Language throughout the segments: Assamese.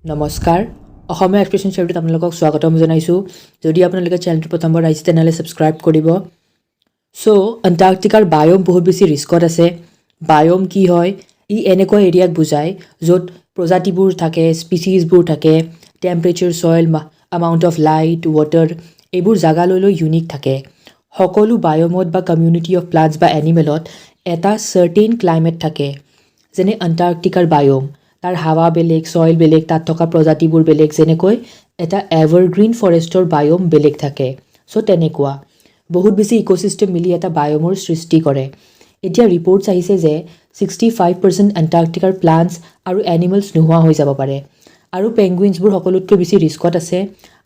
নমস্কাৰ অসমীয়া এক্সপ্ৰেছন চেনেলটোত আপোনালোকক স্বাগতম জনাইছোঁ যদি আপোনালোকে চেনেলটো প্ৰথমবাৰ আহিছে তেনেহ'লে ছাবস্ক্ৰাইব কৰিব সো এণ্টাৰ্কটিকাৰ বায়'ম বহুত বেছি ৰিস্কত আছে বায়'ম কি হয় ই এনেকুৱা এৰিয়াক বুজায় য'ত প্ৰজাতিবোৰ থাকে স্পিচিছবোৰ থাকে temperature soil amount of light water এইবোৰ জাগা লৈ ইউনিক থাকে সকলো বায়'মত বা কমিউনিটি অফ প্লান্টছ বা এনিমেলত এটা চাৰ্টেইন ক্লাইমেট থাকে যেনে এণ্টাৰ্কটিকাৰ বায়'ম তাৰ হাৱা বেলেগ সয়েল বেলেগ তাত থকা প্ৰজাতিবোৰ বেলেগ যেনেকৈ এটা এভাৰগ্ৰীণ ফৰেষ্টৰ বায়'ম বেলেগ থাকে সো তেনেকুৱা বহুত বেছি ইক'চিষ্টেম মিলি এটা বায়'মৰ সৃষ্টি কৰে এতিয়া ৰিপৰ্টছ আহিছে যে 65% এণ্টাৰ্কটিকাৰ প্লান্টছ আৰু এনিমেলছ নোহোৱা হৈ যাব পাৰে আৰু পেংগুইনছবোৰ সকলোতকৈ বেছি ৰিস্কত আছে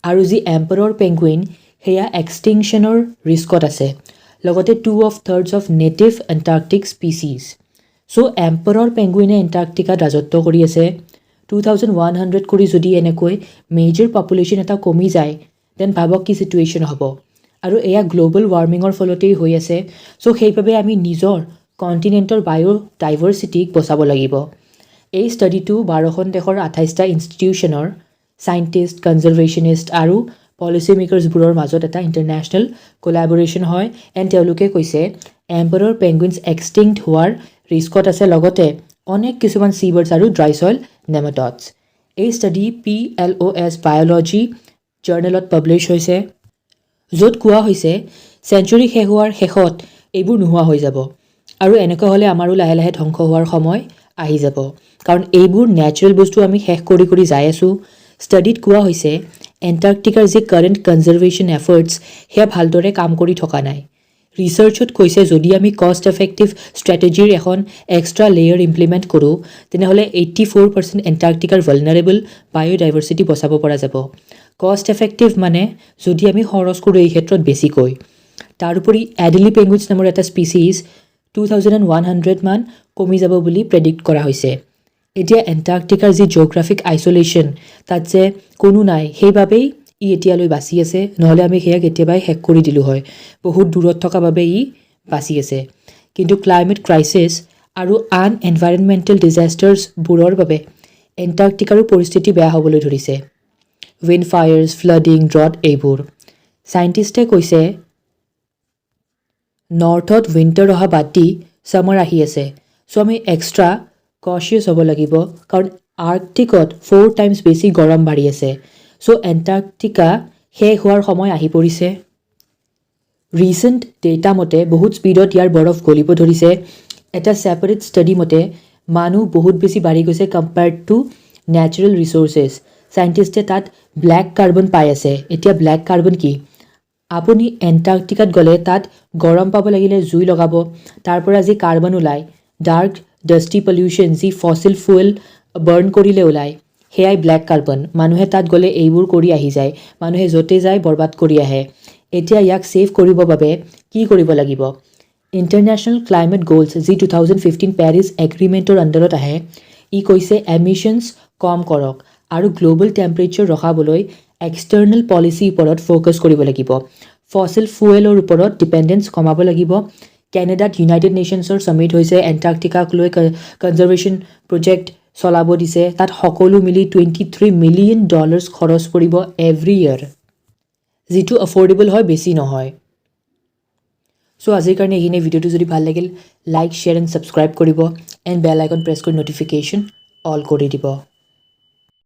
আৰু যি এম্পাৰৰ পেংগুইন সেয়া এক্সটিংকশ্যনৰ ৰিস্কত আছে লগতে 2/3 of native Antarctic species so emperor পেংগুইনে এণ্টাৰ্কটিকাত ৰাজত্ব কৰি আছে 2100 কৰি যদি এনেকৈ মেজৰ পপুলেশ্যন এটা কমি যায় দেন ভাবক কি চিটুৱেশ্যন হ'ব আৰু এয়া গ্লোবেল ৱাৰ্মিঙৰ ফলতেই হৈ আছে সো সেইবাবে আমি নিজৰ কণ্টিনেণ্টৰ বায়'ডাইভাৰ্চিটিক বচাব লাগিব এই ষ্টাডিটো 12খন দেশৰ 28টা ইনষ্টিটিউশ্যনৰ চাইণ্টিষ্ট কনজাৰ্ভেশ্যনিষ্ট আৰু পলিচি মেকাৰ্ছবোৰৰ মাজত এটা ইণ্টাৰনেশ্যনেল কোলাবৰেশ্যন হয় এণ্ড তেওঁলোকে কৈছে এম্পাৰৰ পেংগুইনছ এক্সটিংক্ট হোৱাৰ ৰিস্কত আছে লগতে অনেক কিছুমান চিবাৰ্ডছ আৰু ড্ৰাই সয়েল নেমাটডছ এই ষ্টাডি PLOS বায়'লজি জাৰ্নেলত পাব্লিছ হৈছে য'ত কোৱা হৈছে চেঞ্চুৰী শেষ হোৱাৰ শেষত এইবোৰ নোহোৱা হৈ যাব আৰু এনেকুৱা হ'লে আমাৰো লাহে লাহে ধ্বংস হোৱাৰ সময় আহি যাব কাৰণ এইবোৰ নেচাৰেল বস্তু আমি শেষ কৰি যাই আছোঁ ষ্টাডিত কোৱা হৈছে এণ্টাৰ্কটিকাৰ যি কাৰেণ্ট কনজাৰ্ভেশ্যন এফৰ্টছ সেয়া ভালদৰে কাম কৰি থকা নাই ৰিচাৰ্চত কৈছে যদি আমি কষ্ট এফেক্টিভ ষ্ট্ৰেটেজিৰ এখন এক্সট্ৰা লেয়াৰ ইমপ্লিমেণ্ট কৰোঁ তেনেহ'লে 84% এণ্টাৰ্কটিকাৰ ভালনাৰেবল বায়'ডাইভাৰ্চিটি বচাব পৰা যাব কষ্ট এফেক্টিভ মানে যদি আমি খৰচ কৰোঁ এই ক্ষেত্ৰত বেছিকৈ তাৰোপৰি এডিলি পেংগুইনছ নামৰ এটা স্পিচিছ 2100 মান কমি যাব বুলি প্ৰেডিক্ট কৰা হৈছে এতিয়া এণ্টাৰ্কটিকাৰ যি জিঅ'গ্ৰাফিক আইচলেশ্যন তাত যে কোনো নাই সেইবাবেই ই এতিয়ালৈ বাচি আছে নহ'লে আমি সেয়া কেতিয়াবাই শেষ কৰি দিলোঁ হয় বহুত দূৰত থকা বাবে ই বাচি আছে কিন্তু ক্লাইমেট ক্ৰাইচিছ আৰু আন এনভাইৰনমেণ্টেল ডিজাষ্টাৰ্ছবোৰৰ বাবে এণ্টাৰ্কটিকাৰো পৰিস্থিতি বেয়া হ'বলৈ ধৰিছে উইণ্ড ফায়াৰ্ছ ফ্লাডিং ড্ৰট এইবোৰ চাইণ্টিষ্টে কৈছে নৰ্থত উইণ্টাৰ অহা বাদ দি ছামাৰ আহি আছে চ' আমি এক্সট্ৰা কচিয়াছ হ'ব লাগিব কাৰণ আৰ্কটিকত 4 টাইমছ বেছি গৰম বাঢ়ি আছে চ' এণ্টাৰ্কটিকা শেষ হোৱাৰ সময় আহি পৰিছে ৰিচেণ্ট ডেটা মতে বহুত স্পীডত ইয়াৰ বৰফ গলিব ধৰিছে এটা ছেপাৰেট ষ্টাডি মতে মানুহ বহুত বেছি বাঢ়ি গৈছে কম্পেয়াৰ্ড টু নেচাৰেল ৰিচোৰ্চেছ চাইণ্টিষ্টে তাত ব্লেক কাৰ্বন পাই আছে এতিয়া ব্লেক কাৰ্বন কি আপুনি এণ্টাৰ্কটিকাত গ'লে তাত গৰম পাব লাগিলে জুই লগাব তাৰ পৰা যি কাৰ্বন ওলায় ডাৰ্ক ডাষ্টি পলিউশ্যন যি ফচিল ফুৱেল বাৰ্ণ কৰিলে ওলায় সেয়াই ব্লেক কাৰ্বন মানুহে তাত গ'লে এইবোৰ কৰি আহি যায় মানুহে য'তে যায় বৰবাদ কৰি আহে এতিয়া ইয়াক ছেভ কৰিবৰ বাবে কি কৰিব লাগিব ইণ্টাৰনেশ্যনেল ক্লাইমেট গ'লছ যি 2015 পেৰিছ এগ্ৰিমেণ্টৰ আণ্ডাৰত আহে ই কৈছে এমিশ্যনছ কম কৰক আৰু গ্লোবেল টেম্পাৰেচাৰ ৰখাবলৈ এক্সটাৰ্নেল পলিচিৰ ওপৰত ফ'কাছ কৰিব লাগিব ফচিল ফুৱেলৰ ওপৰত ডিপেণ্ডেঞ্চ কমাব লাগিব কেনেডাত ইউনাইটেড নেশ্যনছৰ ছামিট হৈছে এণ্টাৰ্কটিকাক লৈ কনজাৰ্ভেশ্যন প্ৰজেক্ট চলাব দিছে তাত সকলো মিলি $23 মিলিয়ন খৰচ কৰিব এভৰি ইয়েৰ যিটো এফৰ্ডেবল হয় বেছি নহয় চ' আজিৰ কাৰণে এইখিনি ভিডিঅ'টো যদি ভাল লাগিল লাইক শ্বেয়াৰ এণ্ড ছাবস্ক্ৰাইব কৰিব এণ্ড বেল আইকন প্ৰেছ কৰি ন'টিফিকেশ্যন অল কৰি দিব